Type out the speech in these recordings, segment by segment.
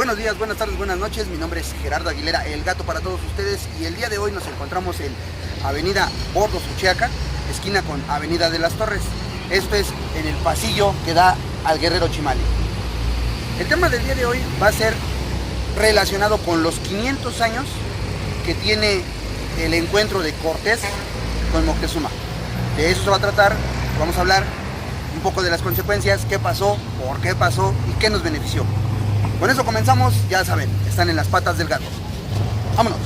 Buenos días, buenas tardes, buenas noches. Mi nombre es Gerardo Aguilera, el gato para todos ustedes. Y el día de hoy nos encontramos en Avenida Bordo Suchiaca, esquina con Avenida de las Torres. Esto es en el pasillo que da al Guerrero Chimali. El tema del día de hoy va a ser relacionado con los 500 años que tiene el encuentro de Cortés con Moctezuma. De eso se va a tratar. Vamos a hablar un poco de las consecuencias, qué pasó, por qué pasó y qué nos benefició. Con eso comenzamos, ya saben, están en las patas del gato. ¡Vámonos!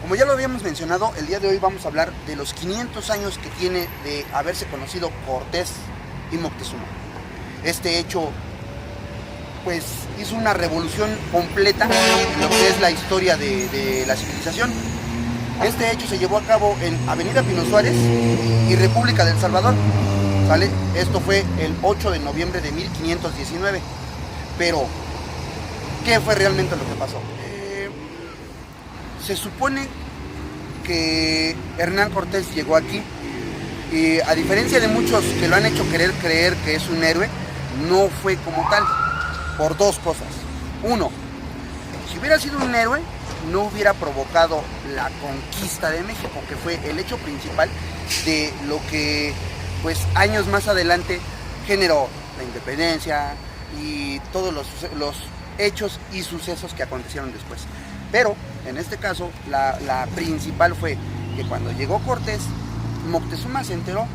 Como ya lo habíamos mencionado, el día de hoy vamos a hablar de los 500 años que tiene de haberse conocido Cortés y Moctezuma. Este hecho, pues, hizo una revolución completa en lo que es la historia de la civilización. Este hecho se llevó a cabo en Avenida Pino Suárez y República del Salvador, ¿sale? Esto fue el 8 de noviembre de 1519. Pero, ¿qué fue realmente lo que pasó? Se supone que Hernán Cortés llegó aquí y, a diferencia de muchos que lo han hecho querer creer que es un héroe, no fue como tal, por dos cosas. Uno, si hubiera sido un héroe, no hubiera provocado la conquista de México, que fue el hecho principal de lo que, pues, años más adelante generó la independencia y todos los hechos y sucesos que acontecieron después. Pero en este caso la principal fue que cuando llegó Cortés, Moctezuma se enteró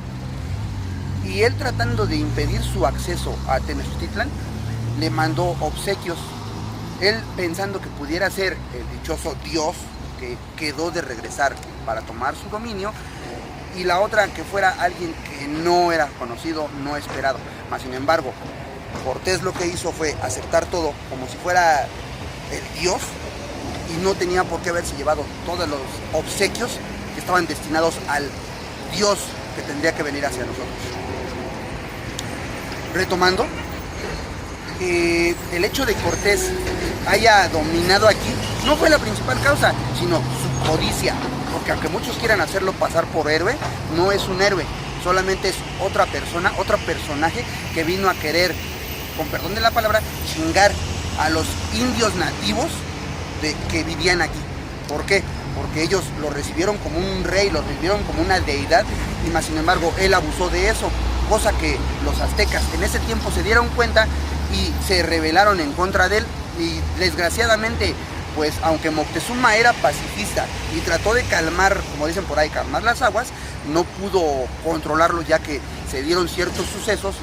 y él, tratando de impedir su acceso a Tenochtitlan, le mandó obsequios. Él, pensando que pudiera ser el dichoso Dios que quedó de regresar para tomar su dominio, y la otra, que fuera alguien que no era conocido, no esperado. Mas sin embargo, Cortés lo que hizo fue aceptar todo como si fuera el Dios, y no tenía por qué haberse llevado todos los obsequios que estaban destinados al Dios que tendría que venir hacia nosotros. Retomando, el hecho de Cortés haya dominado aquí no fue la principal causa, sino su codicia, porque aunque muchos quieran hacerlo pasar por héroe, no es un héroe, solamente es otra persona, otro personaje que vino a querer, con perdón de la palabra, chingar a los indios nativos que vivían aquí. ¿Por qué? Porque ellos lo recibieron como un rey, lo recibieron como una deidad, y más sin embargo él abusó de eso, cosa que los aztecas en ese tiempo se dieron cuenta y se rebelaron en contra de él. Y desgraciadamente, pues, aunque Moctezuma era pacifista y trató de calmar, como dicen por ahí, calmar las aguas, no pudo controlarlo, ya que se dieron ciertos sucesos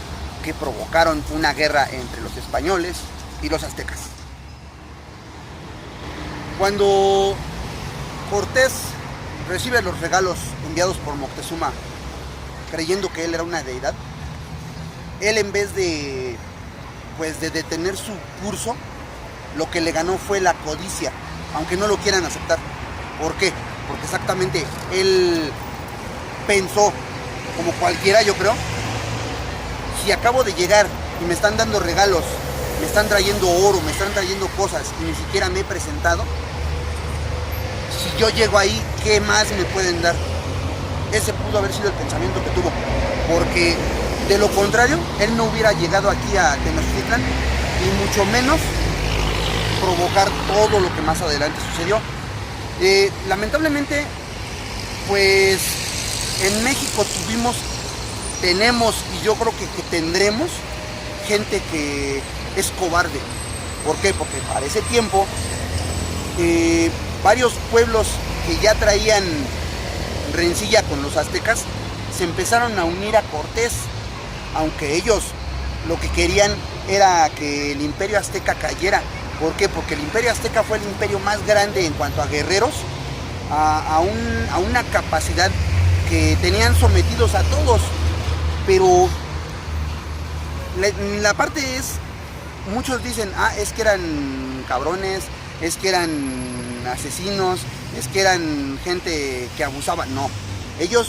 que provocaron una guerra entre los españoles y los aztecas. Cuando Cortés recibe los regalos enviados por Moctezuma, creyendo que él era una deidad, él, en vez de, pues, de detener su curso, lo que le ganó fue la codicia, aunque no lo quieran aceptar. ¿Por qué? Porque exactamente él pensó, como cualquiera, yo creo, si acabo de llegar y me están dando regalos, me están trayendo oro, me están trayendo cosas y ni siquiera me he presentado, si yo llego ahí, ¿qué más me pueden dar? Ese pudo haber sido el pensamiento que tuvo, porque de lo contrario, él no hubiera llegado aquí a Tenochtitlan, y mucho menos provocar todo lo que más adelante sucedió. Lamentablemente, pues, en México tenemos, y yo creo que tendremos gente que es cobarde, ¿Por qué? Porque para ese tiempo varios pueblos que ya traían rencilla con los aztecas se empezaron a unir a Cortés, aunque ellos lo que querían era que el imperio azteca cayera. ¿Por qué? Porque el imperio azteca fue el imperio más grande en cuanto a guerreros, a una capacidad que tenían sometidos a todos. Pero la parte es, muchos dicen, es que eran cabrones, es que eran asesinos, es que eran gente que abusaba. No, ellos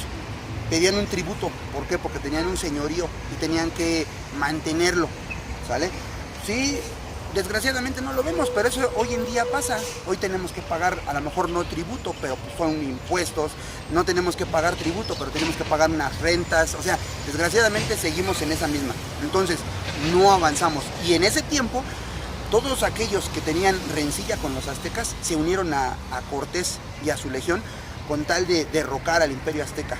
pedían un tributo. ¿Por qué? Porque tenían un señorío y tenían que mantenerlo, ¿sale? Sí, desgraciadamente no lo vemos, pero eso hoy en día pasa. Hoy tenemos que pagar, a lo mejor no tributo, pero pues son impuestos. No tenemos que pagar tributo, pero tenemos que pagar unas rentas. O sea, desgraciadamente seguimos en esa misma. Entonces, no avanzamos. Y en ese tiempo, todos aquellos que tenían rencilla con los aztecas se unieron a Cortés y a su legión con tal de derrocar al imperio azteca.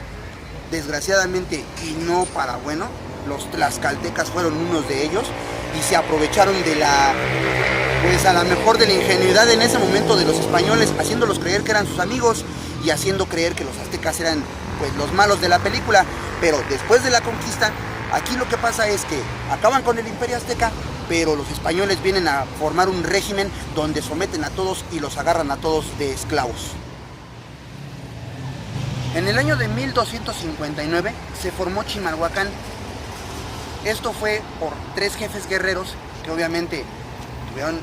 Desgraciadamente, y no para bueno, los tlaxcaltecas fueron unos de ellos y se aprovecharon de pues a lo mejor de la ingenuidad en ese momento de los españoles, haciéndolos creer que eran sus amigos y haciendo creer que los aztecas eran pues los malos de la película. Pero después de la conquista, aquí lo que pasa es que acaban con el imperio azteca, pero los españoles vienen a formar un régimen donde someten a todos y los agarran a todos de esclavos. En el año de 1259 se formó Chimalhuacán. Esto fue por 3 jefes guerreros que obviamente tuvieron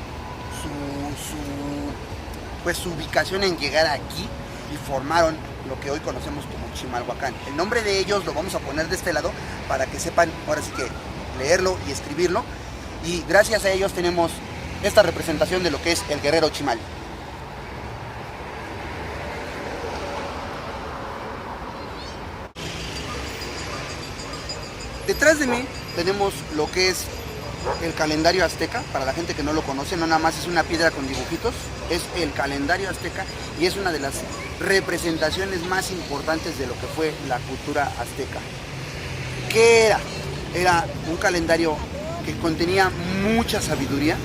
su ubicación en llegar aquí y formaron lo que hoy conocemos como Chimalhuacán. El nombre de ellos lo vamos a poner de este lado para que sepan ahora sí que leerlo y escribirlo. Y gracias a ellos tenemos esta representación de lo que es el guerrero Chimal. Detrás de mí tenemos lo que es el calendario azteca. Para la gente que no lo conoce, no nada más es una piedra con dibujitos, es el calendario azteca y es una de las representaciones más importantes de lo que fue la cultura azteca. ¿Qué era? Era un calendario que contenía mucha sabiduría,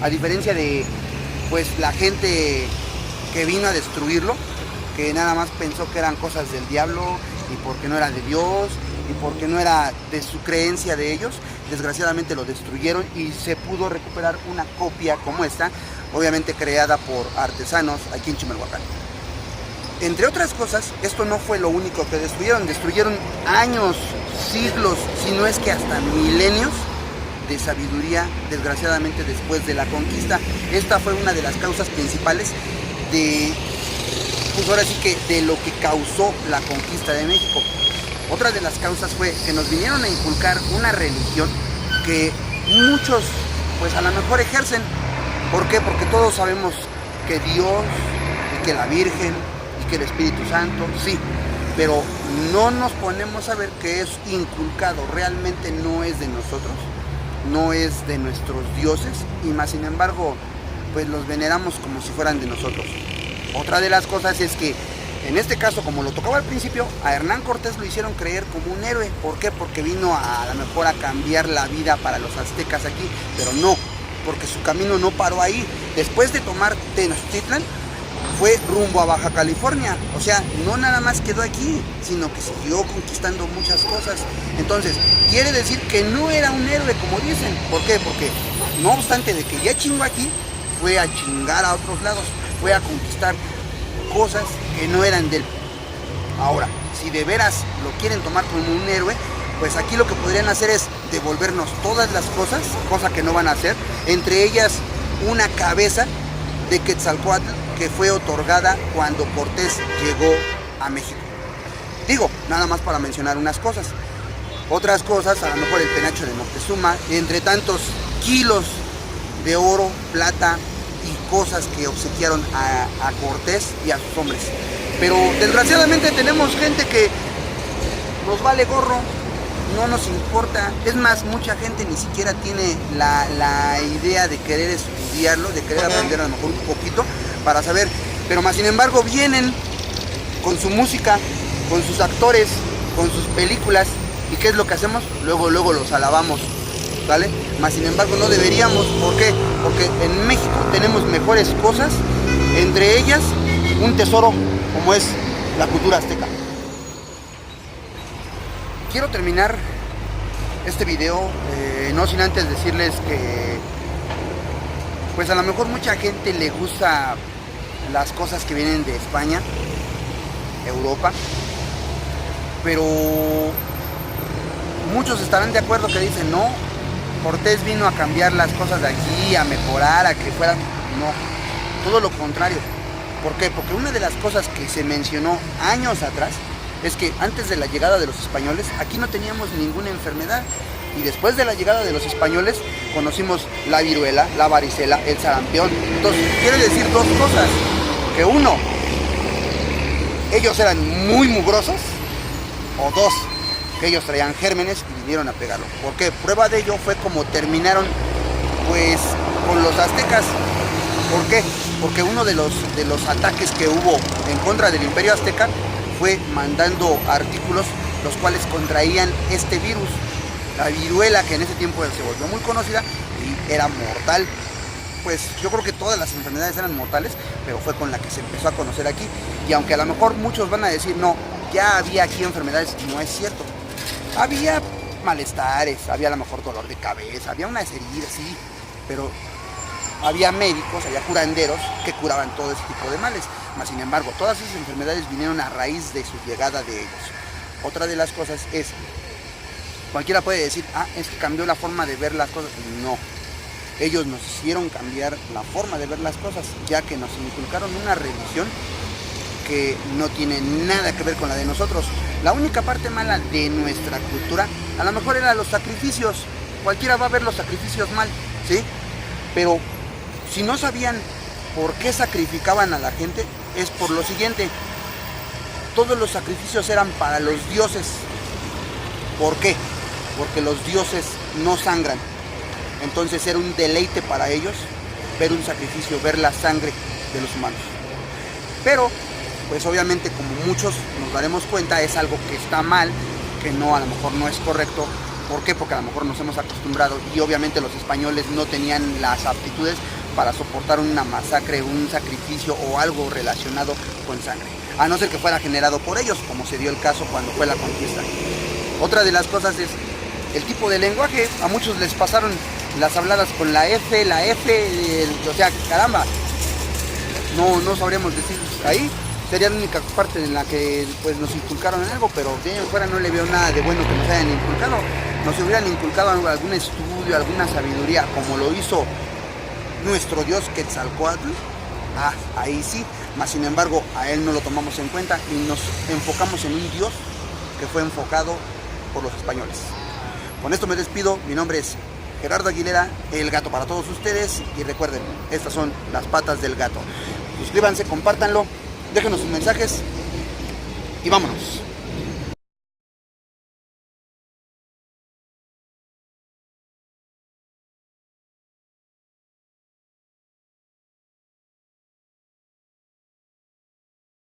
a diferencia de pues la gente que vino a destruirlo, que nada más pensó que eran cosas del diablo y porque no era de Dios y porque no era de su creencia de ellos. Desgraciadamente lo destruyeron y se pudo recuperar una copia como esta, obviamente creada por artesanos aquí en Chimalhuacán. Entre otras cosas, esto no fue lo único que destruyeron años, siglos, si no es que hasta milenios de sabiduría, desgraciadamente después de la conquista. Esta fue una de las causas principales de, pues ahora sí que de lo que causó la conquista de México. Otra de las causas fue que nos vinieron a inculcar una religión que muchos, pues a lo mejor ejercen. ¿Por qué? Porque todos sabemos que Dios y que la Virgen y que el Espíritu Santo, sí, pero no nos ponemos a ver que es inculcado, realmente no es de nosotros, no es de nuestros dioses, y más sin embargo, pues los veneramos como si fueran de nosotros. Otra de las cosas es que en este caso, como lo tocaba al principio, a Hernán Cortés lo hicieron creer como un héroe. ¿Por qué? Porque vino a lo mejor a cambiar la vida para los aztecas aquí, pero no, porque su camino no paró ahí. Después de tomar Tenochtitlan, fue rumbo a Baja California. O sea, no nada más quedó aquí, sino que siguió conquistando muchas cosas. Entonces, quiere decir que no era un héroe como dicen. ¿Por qué? Porque no obstante de que ya chingó aquí, fue a chingar a otros lados, fue a conquistar cosas que no eran de él. Ahora, si de veras lo quieren tomar como un héroe, pues aquí lo que podrían hacer es devolvernos todas las cosas, cosa que no van a hacer, entre ellas una cabeza de Quetzalcóatl que fue otorgada cuando Cortés llegó a México. Digo, nada más para mencionar unas cosas. Otras cosas, a lo mejor el penacho de Moctezuma, entre tantos kilos de oro, plata y cosas que obsequiaron a Cortés y a sus hombres. Pero desgraciadamente tenemos gente que nos vale gorro, no nos importa. Es más, mucha gente ni siquiera tiene la idea de querer estudiarlo, de querer aprender a lo mejor un poquito para saber. Pero más sin embargo vienen con su música, con sus actores, con sus películas. ¿Y qué es lo que hacemos? Luego los alabamos. ¿sale? Mas sin embargo no deberíamos. ¿Por qué? Porque en México tenemos mejores cosas, entre ellas un tesoro como es la cultura azteca. Quiero terminar este video no sin antes decirles que pues a lo mejor mucha gente le gusta las cosas que vienen de España, Europa, pero muchos estarán de acuerdo que dicen no, Cortés vino a cambiar las cosas de aquí, a mejorar, a que fueran, no, todo lo contrario. ¿Por qué? Porque una de las cosas que se mencionó años atrás es que antes de la llegada de los españoles aquí no teníamos ninguna enfermedad, y después de la llegada de los españoles conocimos la viruela, la varicela, el sarampión. Entonces quiere decir dos cosas: que uno, ellos eran muy mugrosos, o dos, que ellos traían gérmenes y vinieron a pegarlo. ¿Por qué? Prueba de ello fue como terminaron pues con los aztecas. ¿Por qué? Porque uno de los ataques que hubo en contra del Imperio Azteca fue mandando artículos los cuales contraían este virus, la viruela, que en ese tiempo se volvió muy conocida y era mortal. Pues yo creo que todas las enfermedades eran mortales, pero fue con la que se empezó a conocer aquí. Y aunque a lo mejor muchos van a decir, no, ya había aquí enfermedades, no es cierto. Había malestares, había a lo mejor dolor de cabeza, había unas heridas, sí, pero había médicos, había curanderos que curaban todo ese tipo de males. Mas sin embargo, todas esas enfermedades vinieron a raíz de su llegada de ellos. Otra de las cosas es, cualquiera puede decir, es que cambió la forma de ver las cosas. No, ellos nos hicieron cambiar la forma de ver las cosas, ya que nos inculcaron una religión que no tiene nada que ver con la de nosotros. La única parte mala de nuestra cultura a lo mejor eran los sacrificios. Cualquiera va a ver los sacrificios mal, ¿sí? Pero si no sabían por qué sacrificaban a la gente, es por lo siguiente: todos los sacrificios eran para los dioses. ¿Por qué? Porque los dioses no sangran. Entonces era un deleite para ellos ver un sacrificio, ver la sangre de los humanos. Pero pues obviamente, como muchos nos daremos cuenta, es algo que está mal, que no, a lo mejor no es correcto. ¿Por qué? Porque a lo mejor nos hemos acostumbrado, y obviamente los españoles no tenían las aptitudes para soportar una masacre, un sacrificio o algo relacionado con sangre, a no ser que fuera generado por ellos, como se dio el caso cuando fue la conquista. Otra de las cosas es el tipo de lenguaje. A muchos les pasaron las habladas con la F, o sea, caramba, no sabríamos decir ahí. Sería la única parte en la que pues nos inculcaron algo, pero de ahí en fuera no le veo nada de bueno que nos hayan inculcado. Nos hubieran inculcado algún estudio, alguna sabiduría, como lo hizo nuestro dios Quetzalcóatl. Ahí sí, mas sin embargo a él no lo tomamos en cuenta y nos enfocamos en un dios que fue enfocado por los españoles. Con esto me despido. Mi nombre es Gerardo Aguilera, el gato para todos ustedes, y recuerden, estas son las patas del gato. Suscríbanse, compártanlo, déjenos sus mensajes y vámonos.